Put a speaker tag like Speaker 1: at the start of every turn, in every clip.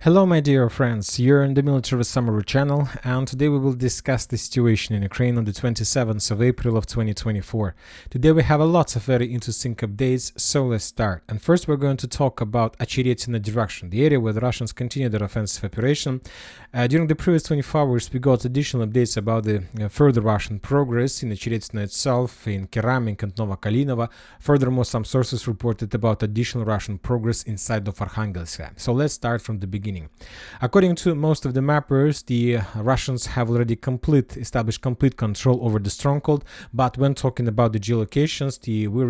Speaker 1: Hello my dear friends, you're in the Military Summary channel, and today we will discuss the situation in Ukraine on the 27th of April of 2024. Today we have a lot of very interesting updates, so let's start. And first we're going to talk about Ocheretyne direction, the area where the Russians continue their offensive operation. During the previous 24 hours we got additional updates about the further Russian progress in Ocheretyne itself, in Keramik and Novokalinovo. Furthermore, some sources reported about additional Russian progress inside of Arkhangelsk. So let's start from the beginning. According to most of the mappers, the Russians have already established complete control over the stronghold, but when talking about the geolocations,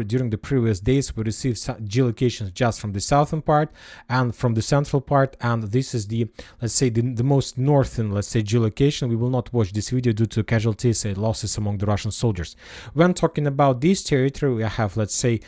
Speaker 1: during the previous days we received geolocations just from the southern part and from the central part, and this is the, let's say, the most northern, let's say, geolocation. We will not watch this video due to casualties and losses among the Russian soldiers. When talking about this territory, we have, let's say,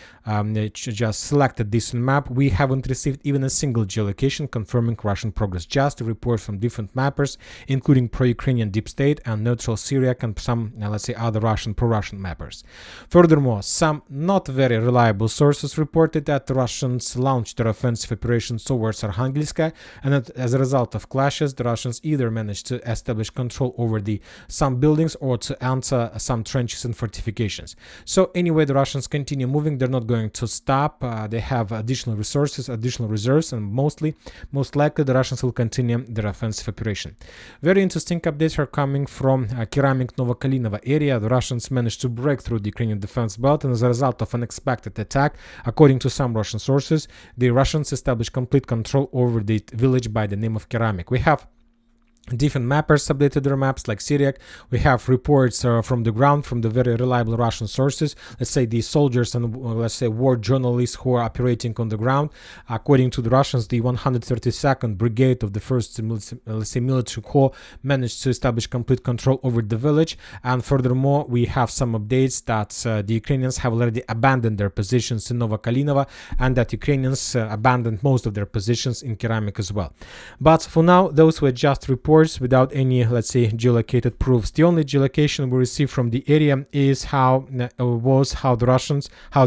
Speaker 1: just selected this map. We haven't received even a single geolocation confirming Russian progress, just a report from different mappers, including pro-Ukrainian Deep State and neutral Syriac and some, let's say, other pro-Russian mappers. Furthermore, some not very reliable sources reported that the Russians launched their offensive operations towards Arkhangelsk, and that as a result of clashes, the Russians either managed to establish control over some buildings or to enter some trenches and fortifications. So anyway, the Russians continue moving. They're not going to stop. They have additional resources, additional reserves, and most likely the Russians will continue their offensive operation. Very interesting updates are coming from Keramik Novokalinovo area. The Russians managed to break through the Ukrainian defense belt, and as a result of an unexpected attack, according to some Russian sources, the Russians established complete control over the village by the name of Keramik. We have different mappers updated their maps like Syriac. We have reports from the ground from the very reliable Russian sources, let's say the soldiers and let's say war journalists who are operating on the ground. According to the Russians, the 132nd Brigade of the 1st let's say military corps managed to establish complete control over the village, and furthermore we have some updates that the Ukrainians have already abandoned their positions in Novokalinovo, and that Ukrainians abandoned most of their positions in Keramik as well. But for now, those were just reports without any, let's say, geolocated proofs. The only geolocation we received from the area is how the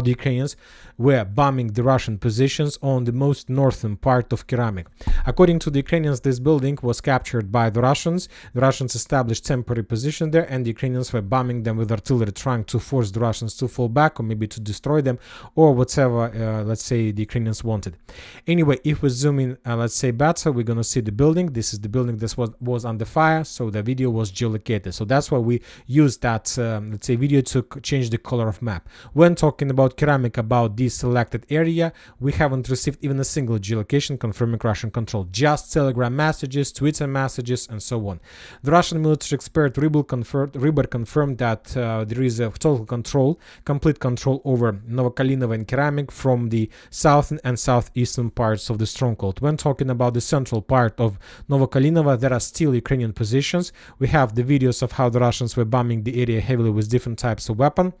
Speaker 1: Ukrainians were bombing the Russian positions on the most northern part of Keramik. According to the Ukrainians, this building was captured by the Russians. The Russians established temporary position there, and the Ukrainians were bombing them with artillery, trying to force the Russians to fall back or maybe to destroy them or whatever, let's say, the Ukrainians wanted. Anyway, if we zoom in, let's say, better, we're going to see the building. This is the building that was under fire, so the video was geolocated. So that's why we used that, let's say, video to change the color of map. When talking about Keramik, about this selected area, we haven't received even a single geolocation confirming Russian control, just Telegram messages, Twitter messages, and so on. The Russian military expert Rybar confirmed that there is a total control, complete control over Novokalinovo and Keramik from the southern and southeastern parts of the stronghold. When talking about the central part of Novokalinovo, there are still Ukrainian positions. We have the videos of how the Russians were bombing the area heavily with different types of weapons.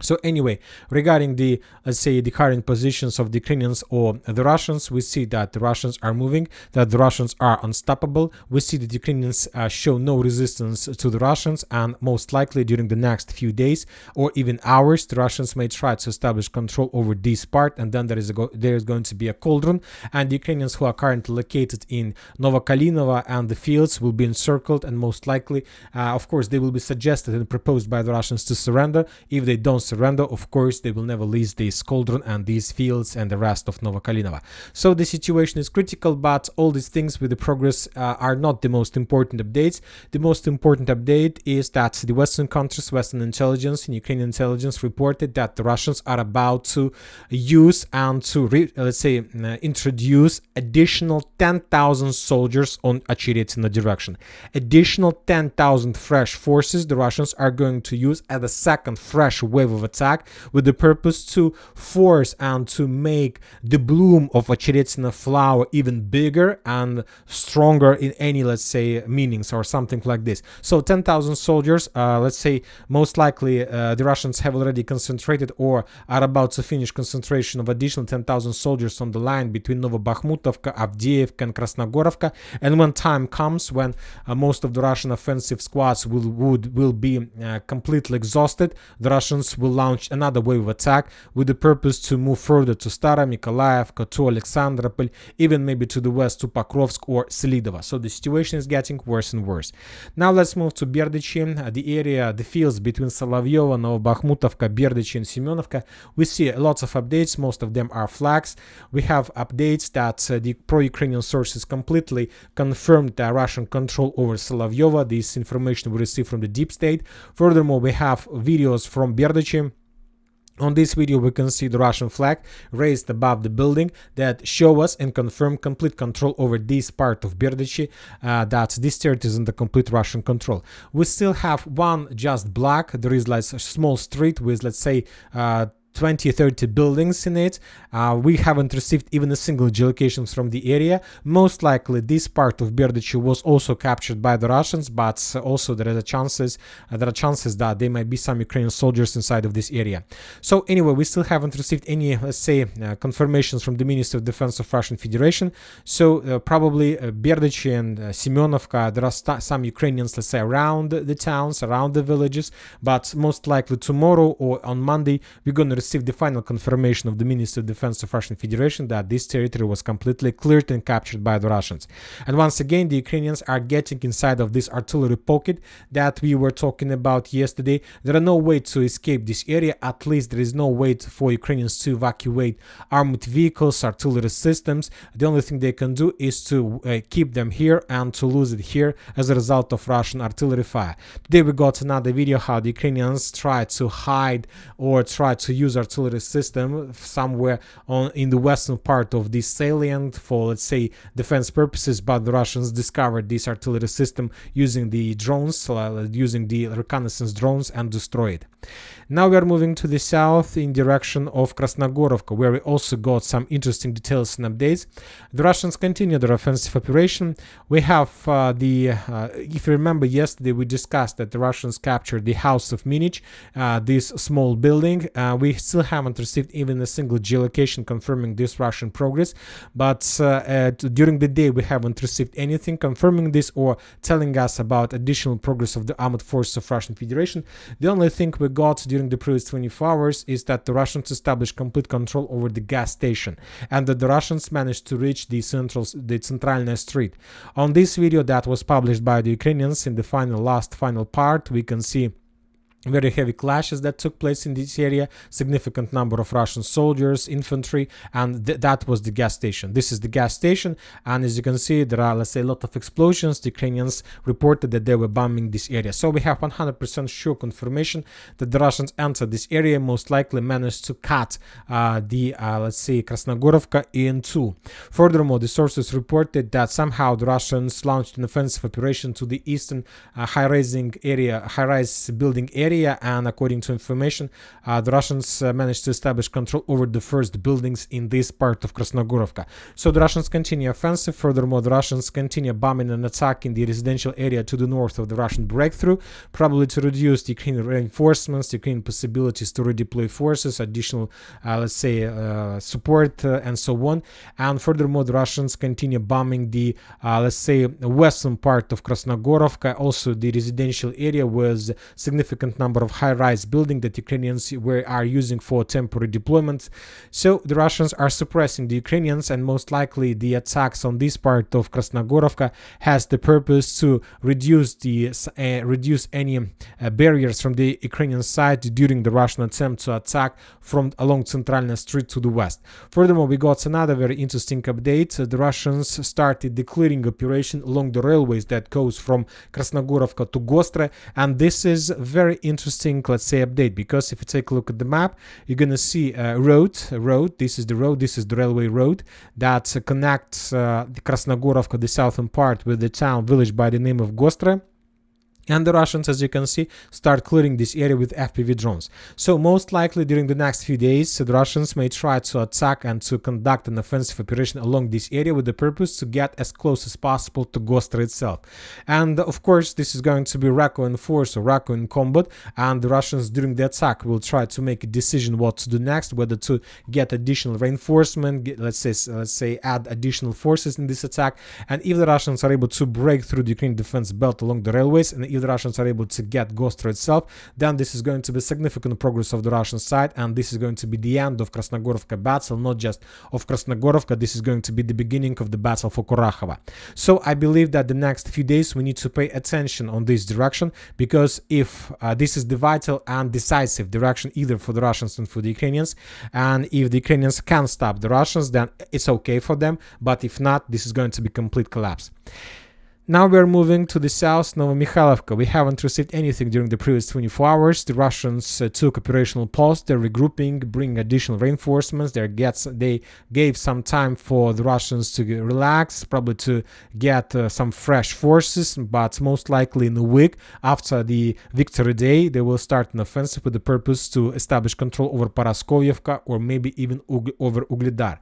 Speaker 1: So anyway, regarding the, let's say, the current positions of the Ukrainians or the Russians, we see that the Russians are moving, that the Russians are unstoppable. We see that the Ukrainians show no resistance to the Russians, and most likely during the next few days or even hours, the Russians may try to establish control over this part, and then there is going to be a cauldron, and the Ukrainians who are currently located in Novokalinovo and the fields will be encircled, and most likely, of course, they will be suggested and proposed by the Russians to surrender. If they don't surrender, of course, they will never leave this cauldron and these fields and the rest of Novokalinovo. So the situation is critical, but all these things with the progress are not the most important updates. The most important update is that the Western countries, Western intelligence and Ukrainian intelligence reported that the Russians are about to use and to, let's say, introduce additional 10,000 soldiers on Ocheretyne direction. Additional 10,000 fresh forces the Russians are going to use as a second fresh wave of attack, with the purpose to force and to make the bloom of Ocheretyne flower even bigger and stronger in any, let's say, meanings or something like this. So 10,000 soldiers, let's say, most likely the Russians have already concentrated or are about to finish concentration of additional 10,000 soldiers on the line between Novobakhmutovka, Avdiivka and Krasnohorivka, and when time comes when most of the Russian offensive squads will be completely exhausted, the Russians will launch another wave of attack with the purpose to move further to Stara, Mykolaiivka, to Alexandropol, even maybe to the west to Pokrovsk or Selidovo. So the situation is getting worse and worse. Now let's move to Berdiychi, the area, the fields between Solovyovo, Novobakhmutovka, Berdiychi and Semyonovka. We see lots of updates, most of them are flags. We have updates that the pro-Ukrainian sources completely confirmed the Russian control over Solovyovo. This information we received from the deep state. Furthermore, we have videos from Berdiychi. On this video, we can see the Russian flag raised above the building that show us and confirm complete control over this part of Berdiychi, that this territory is under complete Russian control. We still have one just block. There is like a small street with, let's say, 20-30 buildings in it. We haven't received even a single geolocation from the area. Most likely this part of Berdiychi was also captured by the Russians, but also there are chances that there might be some Ukrainian soldiers inside of this area. So anyway, we still haven't received any, let's say, confirmations from the Ministry of Defense of Russian Federation. So probably Berdiychi and Semyonovka, there are some Ukrainians, let's say, around the towns, around the villages, but most likely tomorrow or on Monday we're going to receive the final confirmation of the Ministry of Defense of Russian Federation that this territory was completely cleared and captured by the Russians. And once again, the Ukrainians are getting inside of this artillery pocket that we were talking about yesterday. There are no way to escape this area. At least there is no way for Ukrainians to evacuate armored vehicles, artillery systems. The only thing they can do is to keep them here and to lose it here as a result of Russian artillery fire. Today we got another video how the Ukrainians try to hide or try to use artillery system somewhere in the western part of this salient for, let's say, defense purposes, but the Russians discovered this artillery system using the drones, using the reconnaissance drones, and destroyed it. Now we are moving to the south in direction of Krasnohorivka, where we also got some interesting details and updates. The Russians continue their offensive operation. We have if you remember yesterday, we discussed that the Russians captured the house of Minich, this small building. We still haven't received even a single geolocation confirming this Russian progress, but during the day we haven't received anything confirming this or telling us about additional progress of the armed forces of Russian Federation. The only thing we got during the previous 24 hours is that the Russians established complete control over the gas station and that the Russians managed to reach the Centralnaya street. On this video that was published by the Ukrainians in the final part, we can see very heavy clashes that took place in this area, significant number of Russian soldiers, infantry, and that was the gas station. This is the gas station, and as you can see, there are, let's say, a lot of explosions. The Ukrainians reported that they were bombing this area. So we have 100% sure confirmation that the Russians entered this area, most likely managed to cut let's say, Krasnohorivka in two. Furthermore, the sources reported that somehow the Russians launched an offensive operation to the eastern high-rise building area, and according to information, the Russians managed to establish control over the first buildings in this part of Krasnohorivka. So the Russians continue offensive. Furthermore, the Russians continue bombing and attacking the residential area to the north of the Russian breakthrough, probably to reduce the Ukrainian reinforcements, the Ukrainian possibilities to redeploy forces, additional, let's say, support, and so on. And furthermore, the Russians continue bombing the, let's say, western part of Krasnohorivka, also the residential area with significant number of high-rise buildings that Ukrainians are using for temporary deployment. So the Russians are suppressing the Ukrainians, and most likely the attacks on this part of Krasnohorivka has the purpose to reduce any barriers from the Ukrainian side during the Russian attempt to attack from along Centralnaya street to the west. Furthermore, we got another very interesting update. The Russians started the clearing operation along the railways that goes from Krasnohorivka to Gostre, and this is very interesting, let's say, update, because if you take a look at the map, you're gonna see a road. This is the road, this is the railway road that connects the Krasnohorivka, the southern part, with the town village by the name of Gostre. And the Russians, as you can see, start clearing this area with FPV drones. So most likely during the next few days, the Russians may try to attack and to conduct an offensive operation along this area with the purpose to get as close as possible to Gostre itself. And of course, this is going to be Rako in force or Rako in combat, and the Russians during the attack will try to make a decision what to do next, whether to get additional reinforcement, let's say add additional forces in this attack. And if the Russians are able to break through the Ukrainian defense belt along the railways, and if the Russians are able to get Gostro itself, then this is going to be significant progress of the Russian side, and this is going to be the end of Krasnohorivka battle, not just of Krasnohorivka, this is going to be the beginning of the battle for Kurakhova. So I believe that the next few days we need to pay attention on this direction, because if this is the vital and decisive direction either for the Russians and for the Ukrainians, and if the Ukrainians can stop the Russians, then it's okay for them, but if not, this is going to be complete collapse. Now we are moving to the south, Novomikhailivka. We haven't received anything during the previous 24 hours. The Russians took operational pause. They're regrouping, bringing additional reinforcements. They gave some time for the Russians to relax, probably to get some fresh forces, but most likely in a week after the Victory Day, they will start an offensive with the purpose to establish control over Paraskovyevka or maybe even over Vuhledar.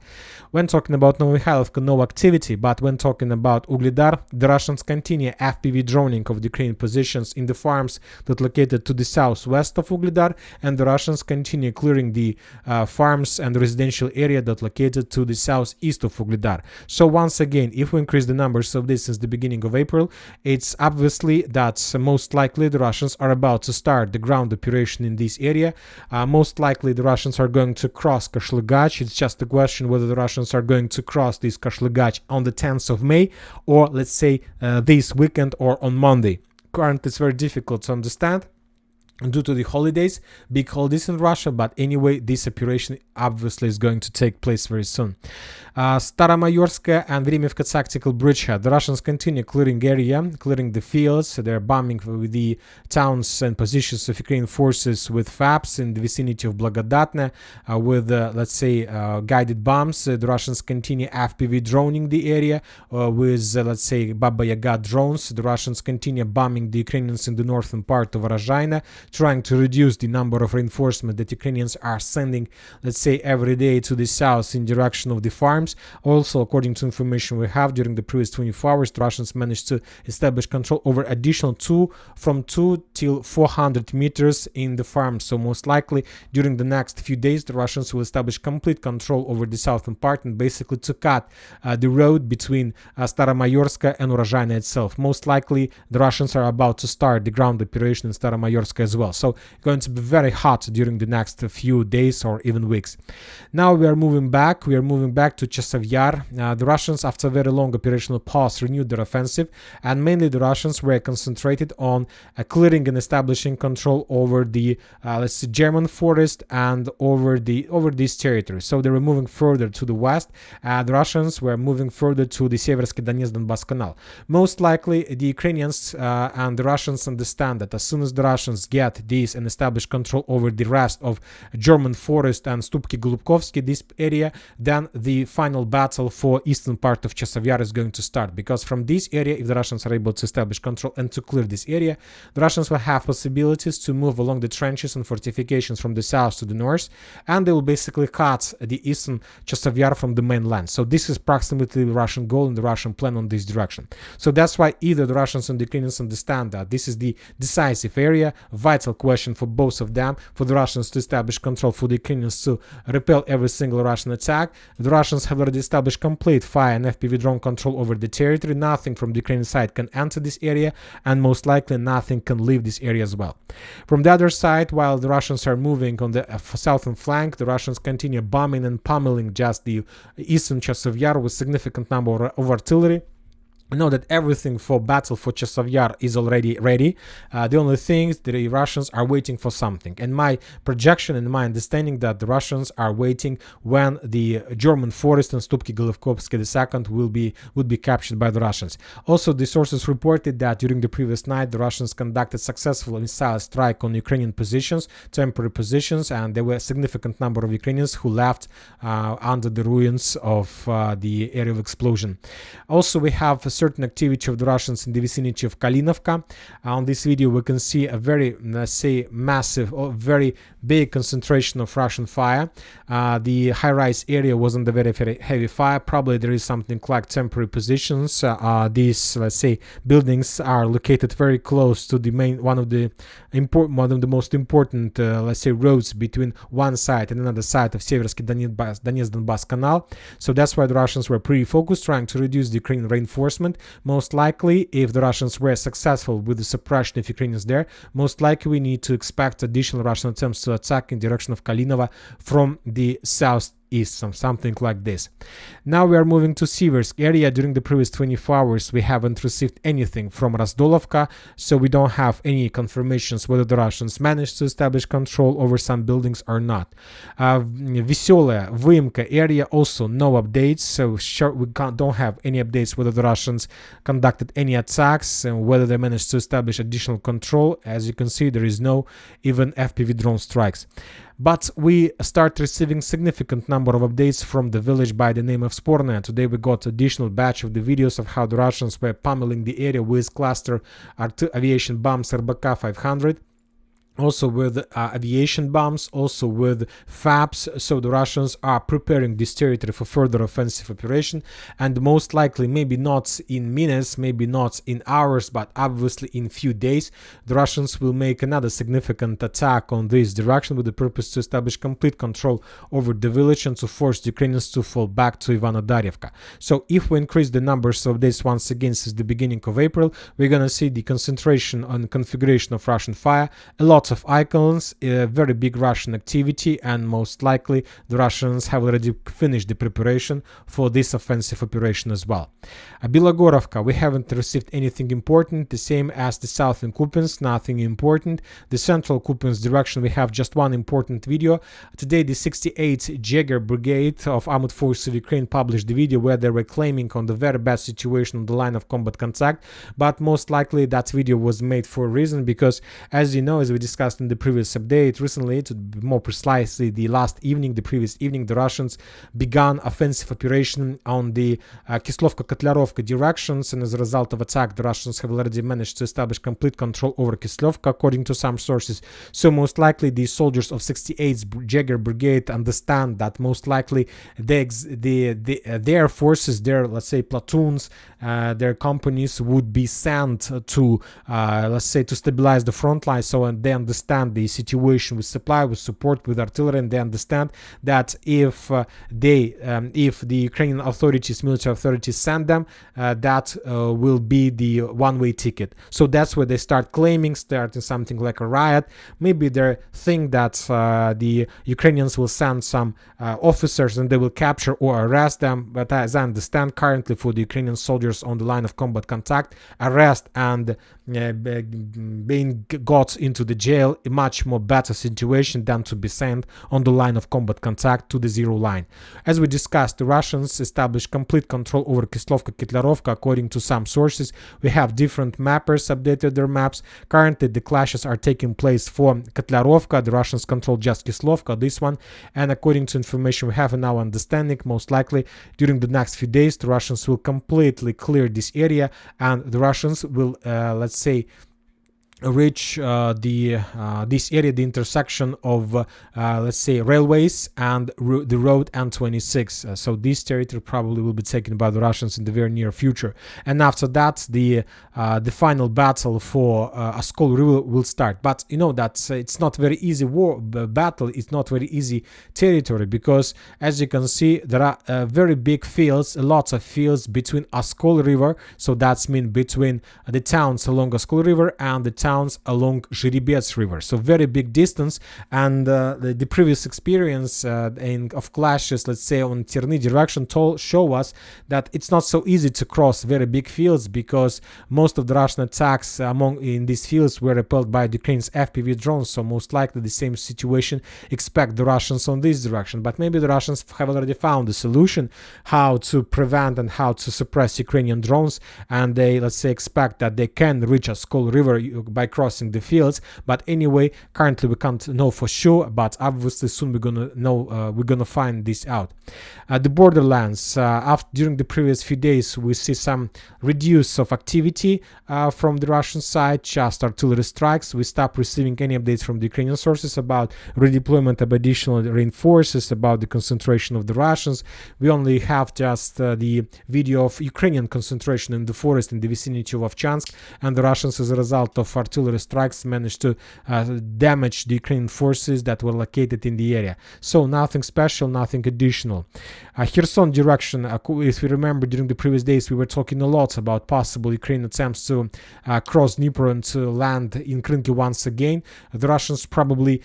Speaker 1: When talking about Novomikhailivka, no activity, but when talking about Vuhledar, the Russians continue FPV droning of the Ukrainian positions in the farms that located to the southwest of Vuhledar, and the Russians continue clearing the farms and residential area that located to the southeast of Vuhledar. So once again, if we increase the numbers of this since the beginning of April, it's obviously that most likely the Russians are about to start the ground operation in this area. Most likely the Russians are going to cross Kashlygach. It's just a question whether the Russians are going to cross this Kashlygach on the 10th of May or let's say this weekend or on Monday. Currently it's very difficult to understand due to the holidays, big holidays in Russia, but anyway, this operation obviously is going to take place very soon. Staromayorskaya and Vremivka tactical bridgehead. The Russians continue clearing area, clearing the fields. They're bombing with the towns and positions of Ukrainian forces with FABs in the vicinity of Blagodatne with, let's say, guided bombs. The Russians continue FPV droning the area with, let's say, Baba Yaga drones. The Russians continue bombing the Ukrainians in the northern part of Ocheretyne, trying to reduce the number of reinforcements that Ukrainians are sending, let's say, every day to the south in direction of the farms. Also, according to information we have, during the previous 24 hours, the Russians managed to establish control over additional from 2 till 400 meters in the farms. So most likely, during the next few days, the Russians will establish complete control over the southern part and basically to cut the road between Staromayorska and Ocheretyne itself. Most likely, the Russians are about to start the ground operation in Staromayorska as well. So going to be very hot during the next few days or even weeks. Now we are moving back. We are moving back to Chasiv Yar. The Russians, after a very long operational pause, renewed their offensive, and mainly the Russians were concentrated on clearing and establishing control over the, let's say, German forest and over these territories. So they were moving further to the west. The Russians were moving further to the Siversk and Kupyansk canal. Most likely, the Ukrainians and the Russians understand that as soon as the Russians get this and establish control over the rest of German forest and Stupki Golubkovsky, this area, then the final battle for eastern part of Chasiv Yar is going to start, because from this area, if the Russians are able to establish control and to clear this area, the Russians will have possibilities to move along the trenches and fortifications from the south to the north, and they will basically cut the eastern Chasiv Yar from the mainland. So this is approximately the Russian goal and the Russian plan on this direction. So that's why either the Russians and the Ukrainians understand that this is the decisive area, vital question for both of them, for the Russians to establish control, for the Ukrainians to repel every single Russian attack. The Russians have already established complete fire and FPV drone control over the territory. Nothing from the Ukrainian side can enter this area, and most likely nothing can leave this area as well. From the other side, while the Russians are moving on the southern flank, the Russians continue bombing and pummeling just the eastern Chasiv Yar with significant number of artillery. I know that everything for battle for Chasiv Yar is already ready. The only thing is the Russians are waiting for something. And my projection and my understanding that the Russians are waiting when the German forest and Stupki Golubkovsky II would be captured by the Russians. Also, the sources reported that during the previous night, the Russians conducted successful missile strike on Ukrainian positions, temporary positions, and there were a significant number of Ukrainians who left under the ruins of the area of explosion. Also, we have a certain activity of the Russians in the vicinity of Kalinovka. On this video we can see a very, let's say, massive or very big concentration of Russian fire. The high-rise area was under very, very heavy fire. Probably there is something like temporary positions. These, let's say, buildings are located very close to the main, one of the most important, let's say, roads between one side and another side of Siversk and Kupyansk canal. So that's why the Russians were pretty focused, trying to reduce the Ukrainian reinforcement redeployment. Most likely, if the Russians were successful with the suppression of Ukrainians there, most likely we need to expect additional Russian attempts to attack in direction of Kalinova from the southeast, something like this. Now we are moving to Siversk area. During the previous 24 hours, we haven't received anything from Razdolovka, so we don't have any confirmations whether the Russians managed to establish control over some buildings or not. Veselaya, Vyimka area, also no updates, so sure we don't have any updates whether the Russians conducted any attacks and whether they managed to establish additional control. As you can see, there is no even FPV drone strikes. But we start receiving significant number of updates from the village by the name of Sporna. Today we got additional batch of the videos of how the Russians were pummeling the area with cluster aviation bombs RBK 500. Also with aviation bombs, also with FABs. So the Russians are preparing this territory for further offensive operation, and most likely, maybe not in minutes, maybe not in hours, but obviously in few days, the Russians will make another significant attack on this direction with the purpose to establish complete control over the village and to force the Ukrainians to fall back to Vuhledarivka. So if we increase the numbers of this once again since the beginning of April, we're gonna see the concentration on configuration of Russian fire, a lot of icons, very big Russian activity, and most likely the Russians have already finished the preparation for this offensive operation as well. Bilogorovka, we haven't received anything important, the same as the southern Kupyansk, nothing important. The central Kupyansk direction, we have just one important video. Today the 68th Jaeger Brigade of Armored Forces of Ukraine published the video where they were claiming on the very bad situation on the line of combat contact, but most likely that video was made for a reason, because as you know, as we discussed in the previous update recently, to be more precisely the previous evening, the Russians began offensive operation on the Kislovka-Kotlarovka directions, and as a result of attack, the Russians have already managed to establish complete control over Kislovka, according to some sources. So most likely the soldiers of 68th Jaeger Brigade understand that most likely their forces, their, let's say, platoons, their companies would be sent to, let's say, to stabilize the front line. So they understand the situation with supply, with support, with artillery, and they understand that if the Ukrainian authorities, military authorities send them, that will be the one-way ticket. So that's where they start claiming, starting something like a riot. Maybe they think that the Ukrainians will send some officers and they will capture or arrest them. But as I understand, currently for the Ukrainian soldiers on the line of combat contact, arrest and being got into the jail, a much more better situation than to be sent on the line of combat contact to the zero line. As we discussed, the Russians established complete control over Kislovka-Kotlarovka. According to some sources, we have different mappers updated their maps. Currently the clashes are taking place for Kotlarovka. The Russians control just Kislovka, this one, and according to information we have in our understanding, most likely during the next few days the Russians will completely clear this area, and the Russians will let's say reach this area, the intersection of let's say railways and the road N26. So this territory probably will be taken by the Russians in the very near future, and after that the final battle for Oskol River will start. But you know that it's not very easy battle, it's not very easy territory, because as you can see there are very big fields, lots of fields between Oskol River, so that's mean between the towns along Oskol River and the towns along Zhiribets River. So very big distance, and the previous experience of clashes, let's say on Terny direction, show us that it's not so easy to cross very big fields, because most of the Russian attacks in these fields were repelled by Ukraine's FPV drones. So most likely the same situation expect the Russians on this direction. But maybe the Russians have already found a solution how to prevent and how to suppress Ukrainian drones, and they, let's say, expect that they can reach Oskol River by crossing the fields. But anyway, currently we can't know for sure, but obviously soon we're gonna know, we're gonna find this out. The Borderlands, during the previous few days we see some reduce of activity from the Russian side, just artillery strikes. We stopped receiving any updates from the Ukrainian sources about redeployment of additional reinforcements, about the concentration of the Russians. We only have just the video of Ukrainian concentration in the forest in the vicinity of Ovchansk, and the Russians, as a result of artillery strikes managed to damage the Ukrainian forces that were located in the area. So nothing special, nothing additional. Kherson direction, if we remember, during the previous days we were talking a lot about possible Ukrainian attempts to cross Dnieper and to land in Krinky once again. The Russians probably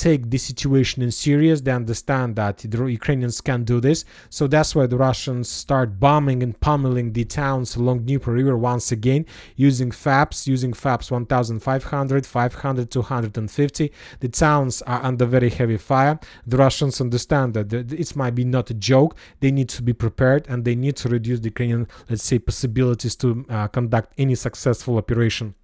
Speaker 1: take the situation in serious. They understand that the Ukrainians can do this, so that's why the Russians start bombing and pummeling the towns along Dnieper River once again, using FAPs 1500, 500, 250. The towns are under very heavy fire. The Russians understand that it might be not a joke. They need to be prepared, and they need to reduce the Ukrainian, let's say, possibilities to conduct any successful operation.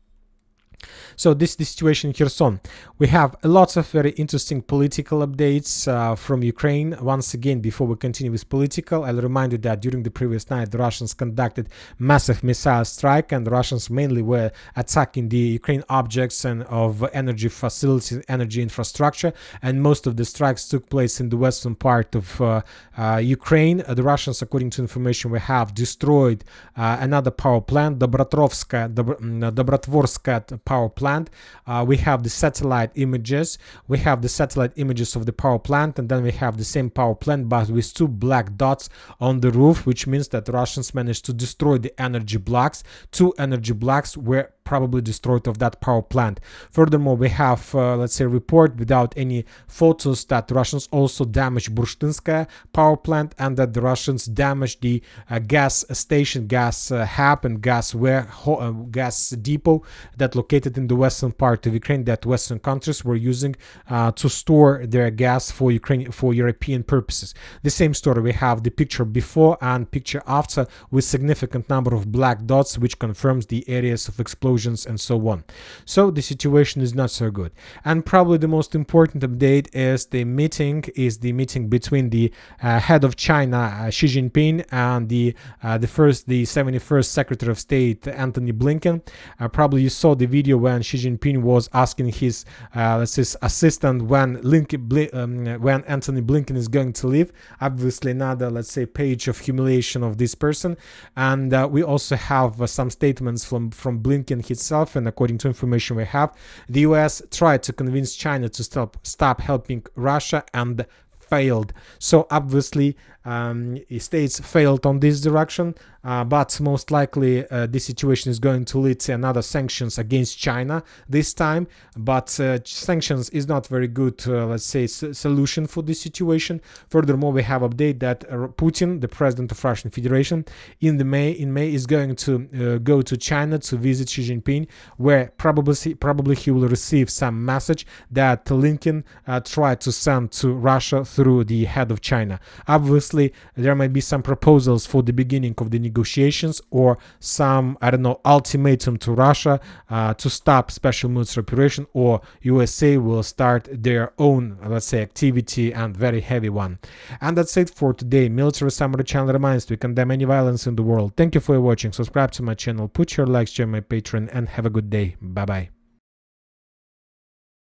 Speaker 1: So this is the situation in Kherson. We have lots of very interesting political updates from Ukraine. Once again, before we continue with political, I'll remind you that during the previous night, the Russians conducted massive missile strike, and the Russians mainly were attacking the Ukraine objects and of energy facilities, energy infrastructure, and most of the strikes took place in the western part of Ukraine. The Russians, according to information we have, destroyed another power plant, Dobratvorska power plant. We have the satellite images. We have the satellite images of the power plant, and then we have the same power plant but with two black dots on the roof, which means that the Russians managed to destroy the energy blocks. Two energy blocks were probably destroyed of that power plant. Furthermore, we have, let's say, report without any photos that the Russians also damaged Burshtinskaya power plant, and that the Russians damaged the gas station, gas hub, and gas depot that located in the western part of Ukraine, that Western countries were using to store their gas for Ukraine, for European purposes. The same story. We have the picture before and picture after with significant number of black dots, which confirms the areas of explosion and so on. So the situation is not so good. And probably the most important update is the meeting between the head of China, Xi Jinping, and the 71st Secretary of State, Antony Blinken. Probably you saw the video when Xi Jinping was asking his assistant when Antony Blinken is going to leave. Obviously another, let's say, page of humiliation of this person. And we also have some statements from Blinken itself, and according to information we have, the US tried to convince China to stop helping Russia and failed. So obviously states failed on this direction, but most likely this situation is going to lead to another sanctions against China this time. But sanctions is not very good, let's say, solution for this situation. Furthermore, we have update that Putin, the president of Russian Federation, in May is going to go to China to visit Xi Jinping, where probably he will receive some message that Lincoln tried to send to Russia through the head of China. Obviously, there might be some proposals for the beginning of the negotiations, or some, I don't know, ultimatum to Russia to stop special military operation, or USA will start their own, let's say, activity, and very heavy one. And that's it for today. Military Summary channel reminds we condemn any violence in the world. Thank you for watching. Subscribe to my channel, put your likes, join my Patreon, and have a good day. Bye bye.